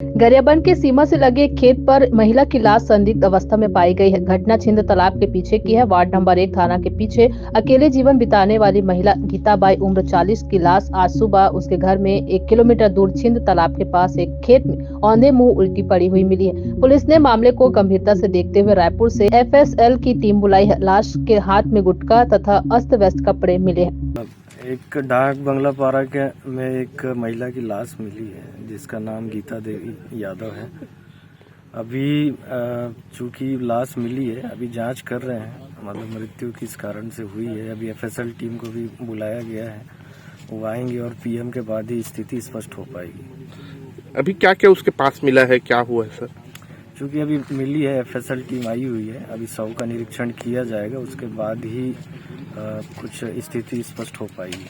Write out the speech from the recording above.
गरियाबंद के सीमा से लगे एक खेत पर महिला की लाश संदिग्ध अवस्था में पाई गई है। घटना छिंद तालाब के पीछे की है। वार्ड नंबर 1 थाना के पीछे अकेले जीवन बिताने वाली महिला गीताबाई उम्र 40 की लाश आज सुबह उसके घर में 1 किलोमीटर दूर छिंद तालाब के पास एक खेत में औंधे मुंह उल्टी पड़ी हुई मिली है। पुलिस ने मामले को गंभीरता से देखते हुए रायपुर से FSL की टीम बुलाई है। लाश के हाथ में गुटखा तथा अस्त व्यस्त कपड़े मिले हैं। एक डाक बंगला पारा के में एक महिला की लाश मिली है जिसका नाम गीता देवी यादव है। अभी चूंकि लाश मिली है, अभी जांच कर रहे हैं, मतलब मृत्यु किस कारण से हुई है। अभी FSL टीम को भी बुलाया गया है, वो आएंगे और PM के बाद ही स्थिति स्पष्ट हो पाएगी। अभी क्या क्या उसके पास मिला है, क्या हुआ है सर? चूंकि अभी मिली है, FSL टीम आई हुई है, अभी शव का निरीक्षण किया जाएगा, उसके बाद ही कुछ स्थिति स्पष्ट हो पाएगी।